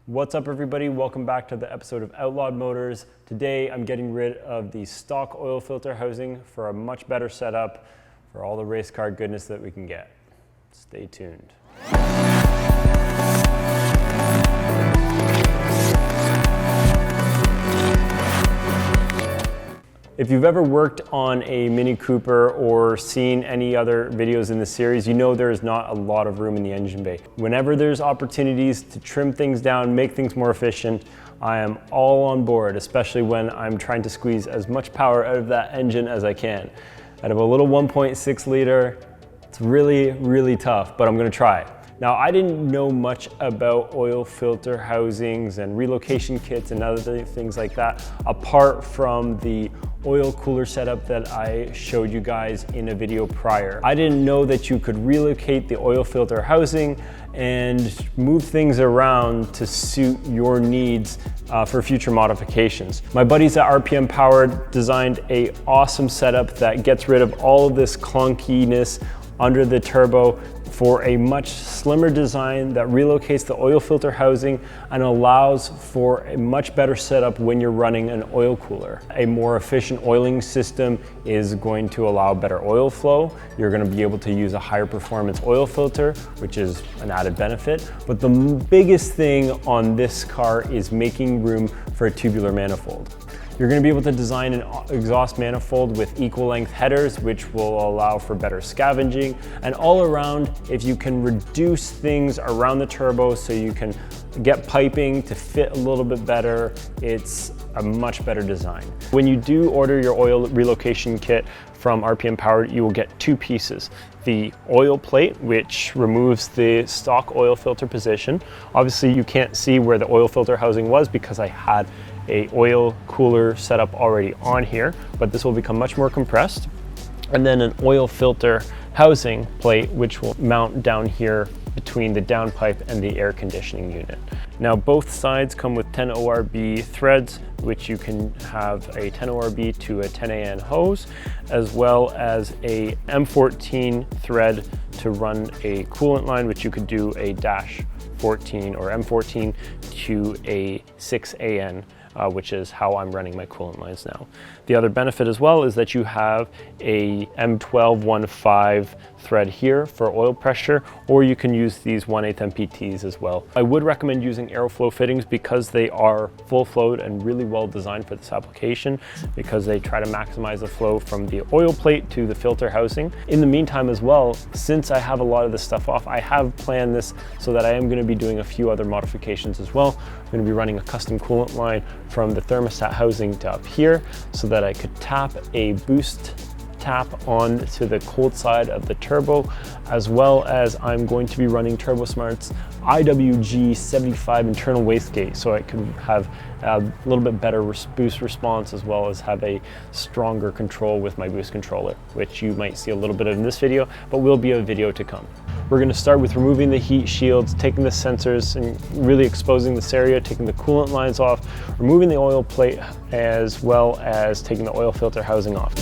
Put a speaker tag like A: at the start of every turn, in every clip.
A: What's up everybody, welcome back to the episode of Outlawed Motors. Today I'm getting rid of the stock oil filter housing for a much better setup for all the race car goodness that we can get. Stay tuned. If you've ever worked on a Mini Cooper or seen any other videos in the series, you know there is not a lot of room in the engine bay. Whenever there's opportunities to trim things down, make things more efficient, I am all on board, especially when I'm trying to squeeze as much power out of that engine as I can. Out of a little 1.6 liter, it's really tough, but I'm gonna try. Now, I didn't know much about oil filter housings and relocation kits and other things like that, apart from the oil cooler setup that I showed you guys in a video prior. I didn't know that you could relocate the oil filter housing and move things around to suit your needs for future modifications. My buddies at RPM Power designed an awesome setup that gets rid of all of this clunkiness under the turbo for a much slimmer design that relocates the oil filter housing and allows for a much better setup when you're running an oil cooler. A more efficient oiling system is going to allow better oil flow. You're going to be able to use a higher performance oil filter, which is an added benefit. But the biggest thing on this car is making room for a tubular manifold. You're going to be able to design an exhaust manifold with equal length headers, which will allow for better scavenging. And all around, if you can reduce things around the turbo so you can get piping to fit a little bit better, it's a much better design. When you do order your oil relocation kit from RPM Power, you will get two pieces. The oil plate, which removes the stock oil filter position. Obviously, you can't see where the oil filter housing was because I had a oil cooler setup already on here, but this will become much more compressed. And then an oil filter housing plate, which will mount down here between the downpipe and the air conditioning unit. Now, both sides come with 10 ORB threads, which you can have a 10 ORB to a 10 AN hose, as well as a M14 thread to run a coolant line, which you could do a dash 14 or M14 to a 6 AN. Which is how I'm running my coolant lines now. The other benefit as well is that you have a M12-15 thread here for oil pressure, or you can use these 1/8 MPTs as well. I would recommend using Aeroflow fittings because they are full flowed and really well designed for this application, because they try to maximize the flow from the oil plate to the filter housing. In the meantime as well, since I have a lot of this stuff off, I have planned this so that I am going to be doing a few other modifications as well. I'm going to be running a custom coolant line from the thermostat housing to up here so that I could tap a boost tap on to the cold side of the turbo, as well as I'm going to be running TurboSmart's IWG75 internal wastegate, so I could have a little bit better boost response, as well as have a stronger control with my boost controller, which you might see a little bit of in this video, but will be a video to come. We're going to start with removing the heat shields, taking the sensors and really exposing this area, taking the coolant lines off, removing the oil plate, as well as taking the oil filter housing off.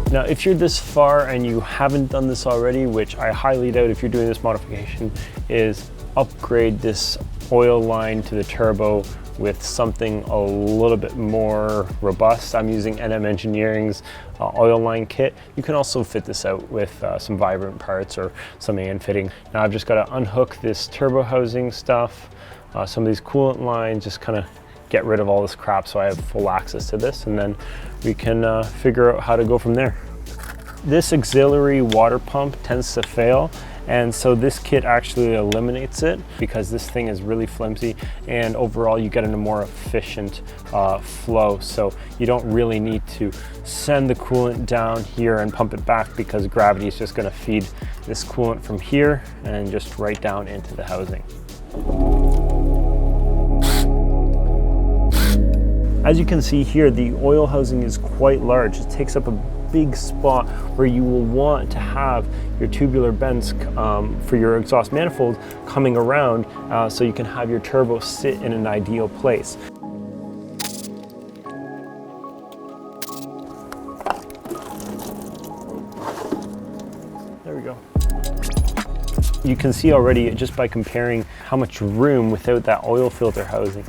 A: Now, if you're this far and you haven't done this already, which I highly doubt if you're doing this modification, is upgrade this oil line to the turbo with something a little bit more robust. I'm using NM Engineering's oil line kit. You can also fit this out with some Vibrant parts or some AN fitting. Now I've just got to unhook this turbo housing stuff, some of these coolant lines, just kind of get rid of all this crap so I have full access to this, and then we can figure out how to go from there. This auxiliary water pump tends to fail, and so this kit actually eliminates it because this thing is really flimsy, and overall you get a more efficient flow. So you don't really need to send the coolant down here and pump it back, because gravity is just going to feed this coolant from here and just right down into the housing. As you can see here, the oil housing is quite large. It takes up a big spot where you will want to have your tubular bends for your exhaust manifold coming around, so you can have your turbo sit in an ideal place. There we go. You can see already just by comparing how much room without that oil filter housing.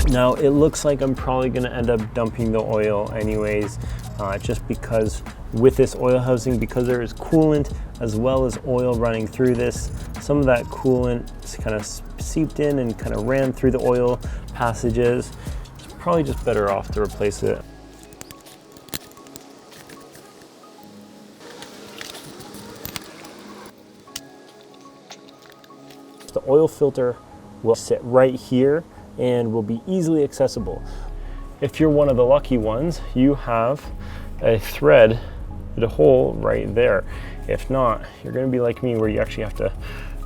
A: Now it looks like I'm probably gonna end up dumping the oil anyways, just because with this oil housing, because there is coolant as well as oil running through this, some of that coolant kind of seeped in and kind of ran through the oil passages. It's probably just better off to replace it. The oil filter will sit right here and will be easily accessible. If you're one of the lucky ones, you have a thread with a hole right there. If not, you're gonna be like me where you actually have to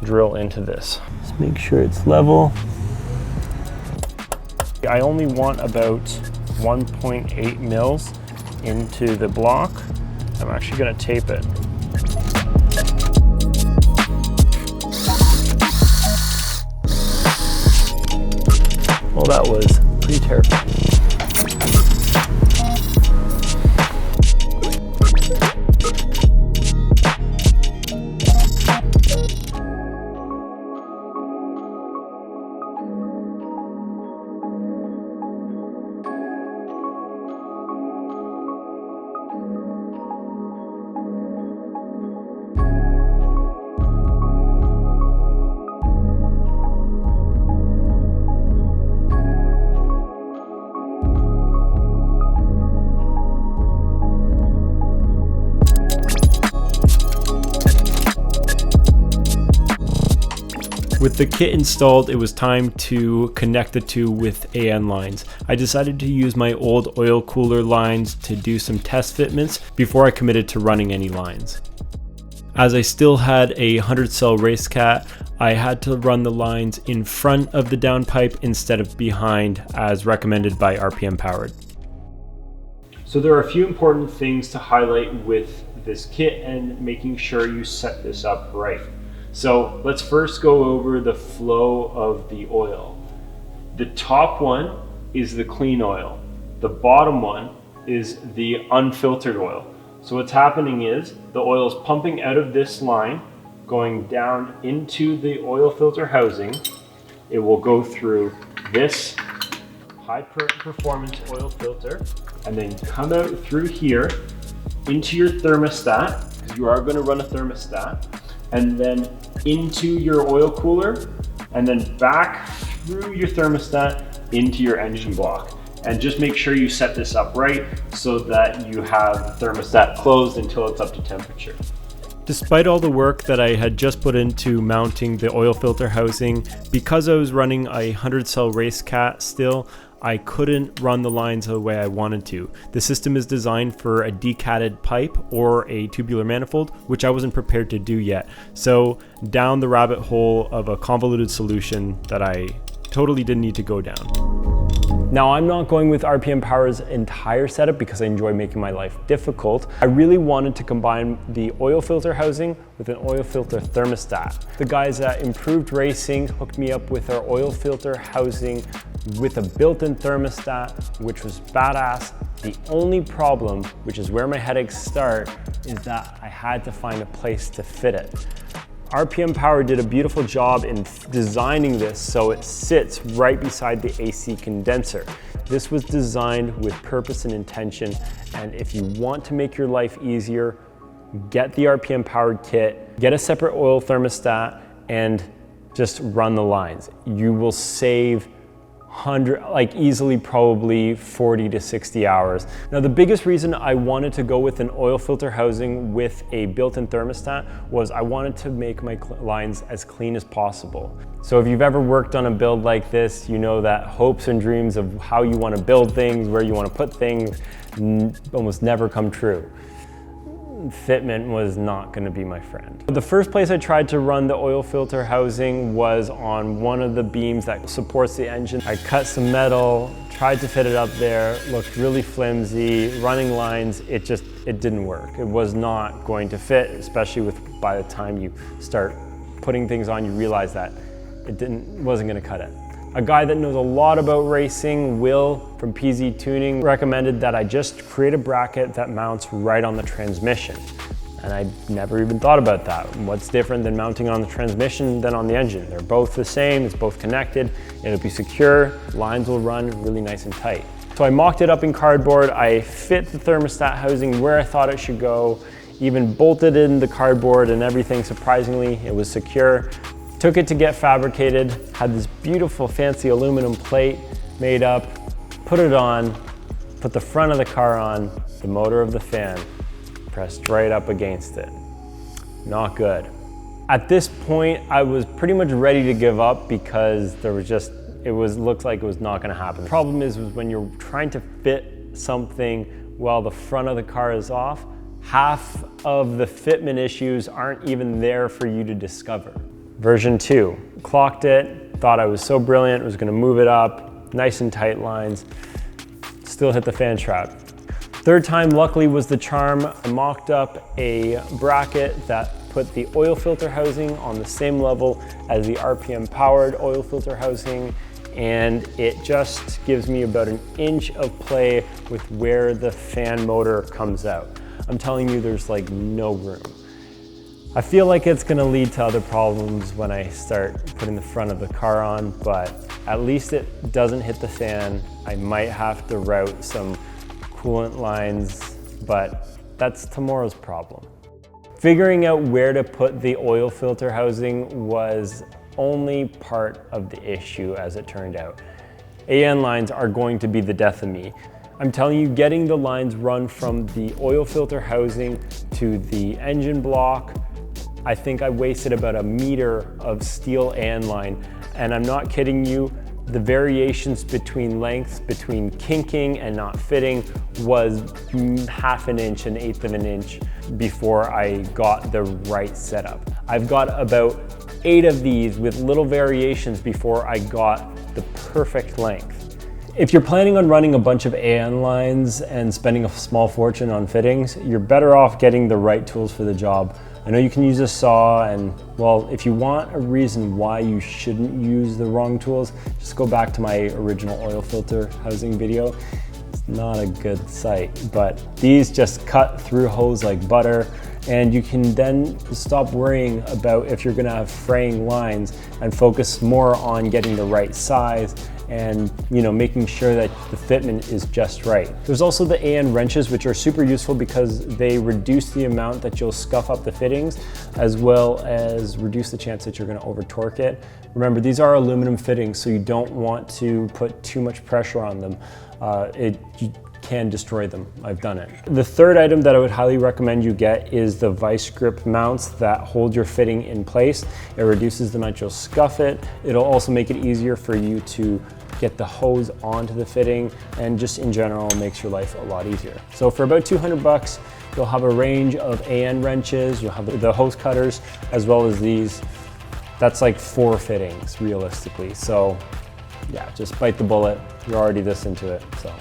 A: drill into this. Just make sure it's level. I only want about 1.8 mils into the block. I'm actually gonna tape it. Well, that was pretty terrifying. With the kit installed, it was time to connect the two with AN lines. I decided to use my old oil cooler lines to do some test fitments before I committed to running any lines. As I still had a 100 cell race cat, I had to run the lines in front of the downpipe instead of behind as recommended by RPM Powered. So there are a few important things to highlight with this kit and making sure you set this up right. So let's first go over the flow of the oil. The top one is the clean oil. The bottom one is the unfiltered oil. So what's happening is the oil is pumping out of this line, going down into the oil filter housing. It will go through this high performance oil filter and then come out through here into your thermostat, because you are going to run a thermostat, and then into your oil cooler, and then back through your thermostat into your engine block. And just make sure you set this up right so that you have the thermostat closed until it's up to temperature. Despite all the work that I had just put into mounting the oil filter housing, because I was running a 100 cell race cat still, I couldn't run the lines the way I wanted to. The system is designed for a decatted pipe or a tubular manifold, which I wasn't prepared to do yet. So down the rabbit hole of a convoluted solution that I totally didn't need to go down. Now, I'm not going with RPM Power's entire setup because I enjoy making my life difficult. I really wanted to combine the oil filter housing with an oil filter thermostat. The guys at Improved Racing hooked me up with our oil filter housing with a built-in thermostat, which was badass. The only problem, which is where my headaches start, is that I had to find a place to fit it. RPM Power did a beautiful job in designing this so it sits right beside the AC condenser. This was designed with purpose and intention, and if you want to make your life easier, get the RPM Powered kit, get a separate oil thermostat, and just run the lines. You will save easily probably 40 to 60 hours. Now, the biggest reason I wanted to go with an oil filter housing with a built-in thermostat was I wanted to make my lines as clean as possible. So if you've ever worked on a build like this, you know that hopes and dreams of how you want to build things, where you want to put things, almost never come true. Fitment was not going to be my friend. The first place I tried to run the oil filter housing was on one of the beams that supports the engine. I cut some metal, tried to fit it up there, looked really flimsy, running lines, it didn't work. It was not going to fit, especially by the time you start putting things on, you realize that wasn't going to cut it. A guy that knows a lot about racing, Will from PZ Tuning, recommended that I just create a bracket that mounts right on the transmission. And I never even thought about that. What's different than mounting on the transmission than on the engine? They're both the same, it's both connected, it'll be secure, lines will run really nice and tight. So I mocked it up in cardboard, I fit the thermostat housing where I thought it should go, even bolted in the cardboard and everything. Surprisingly, it was secure. Took it to get fabricated, had this beautiful fancy aluminum plate made up, put it on, put the front of the car on, the motor of the fan pressed right up against it. Not good. At this point, I was pretty much ready to give up because there was just, looked like it was not gonna happen. The problem is when you're trying to fit something while the front of the car is off, half of the fitment issues aren't even there for you to discover. Version 2, clocked it, thought I was so brilliant, was gonna move it up, nice and tight lines, still hit the fan trap. Third time, luckily, was the charm. I mocked up a bracket that put the oil filter housing on the same level as the RPM powered oil filter housing, and it just gives me about an inch of play with where the fan motor comes out. I'm telling you, there's like no room. I feel like it's gonna lead to other problems when I start putting the front of the car on, but at least it doesn't hit the fan. I might have to route some coolant lines, but that's tomorrow's problem. Figuring out where to put the oil filter housing was only part of the issue, as it turned out. AN lines are going to be the death of me. I'm telling you, getting the lines run from the oil filter housing to the engine block, I think I wasted about a meter of steel AN line, and I'm not kidding you, the variations between lengths, between kinking and not fitting was half an inch, an eighth of an inch before I got the right setup. I've got about 8 of these with little variations before I got the perfect length. If you're planning on running a bunch of AN lines and spending a small fortune on fittings, you're better off getting the right tools for the job. I know you can use a saw, and well, if you want a reason why you shouldn't use the wrong tools, just go back to my original oil filter housing video. It's not a good sight, but these just cut through hose like butter, and you can then stop worrying about if you're gonna have fraying lines and focus more on getting the right size and making sure that the fitment is just right. There's also the AN wrenches, which are super useful because they reduce the amount that you'll scuff up the fittings, as well as reduce the chance that you're gonna over torque it. Remember, these are aluminum fittings, so you don't want to put too much pressure on them. You can destroy them. I've done it. The third item that I would highly recommend you get is the vice grip mounts that hold your fitting in place. It reduces the amount you'll scuff it. It'll also make it easier for you to get the hose onto the fitting, and just in general makes your life a lot easier. So for about 200 bucks, you'll have a range of AN wrenches, you'll have the hose cutters, as well as these. That's like 4 fittings realistically. So yeah, just bite the bullet. You're already this into it, so.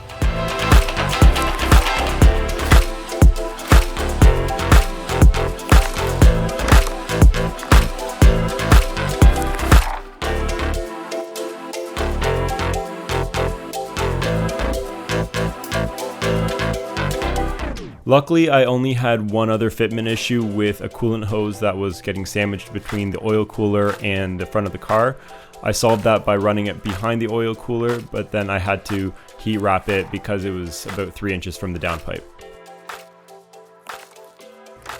B: Luckily, I only had one other fitment issue with a coolant hose that was getting sandwiched between the oil cooler and the front of the car. I solved that by running it behind the oil cooler, but then I had to heat wrap it because it was about 3 inches from the downpipe.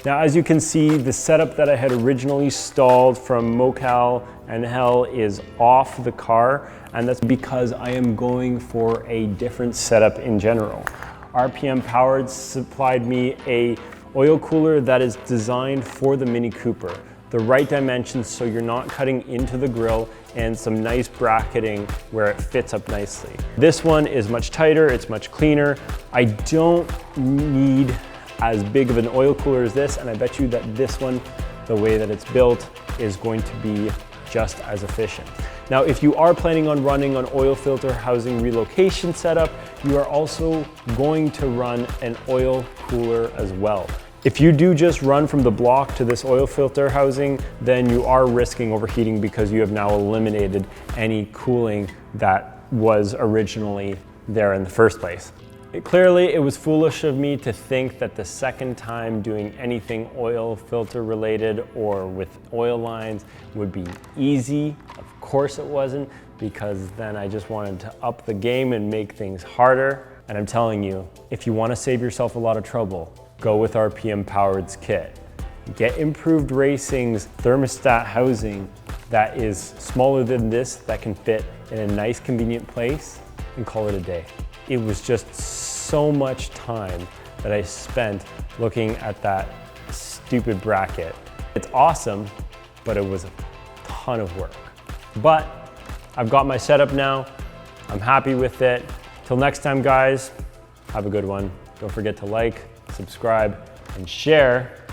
A: Now, as you can see, the setup that I had originally stalled from Mocal and Hell is off the car, and that's because I am going for a different setup in general. RPM Powered supplied me a oil cooler that is designed for the Mini Cooper. The right dimensions so you're not cutting into the grille, and some nice bracketing where it fits up nicely. This one is much tighter, it's much cleaner. I don't need as big of an oil cooler as this, and I bet you that this one, the way that it's built, is going to be just as efficient. Now, if you are planning on running an oil filter housing relocation setup, you are also going to run an oil cooler as well. If you do just run from the block to this oil filter housing, then you are risking overheating because you have now eliminated any cooling that was originally there in the first place. Clearly, it was foolish of me to think that the second time doing anything oil filter related or with oil lines would be easy. Of course it wasn't, because then I just wanted to up the game and make things harder. And I'm telling you, if you want to save yourself a lot of trouble, go with RPM Powered's kit. Get Improved Racing's thermostat housing that is smaller than this, that can fit in a nice convenient place, and call it a day. It was just so much time that I spent looking at that stupid bracket. It's awesome, but it was a ton of work. But I've got my setup now. I'm happy with it. Till next time, guys, have a good one. Don't forget to like, subscribe, and share.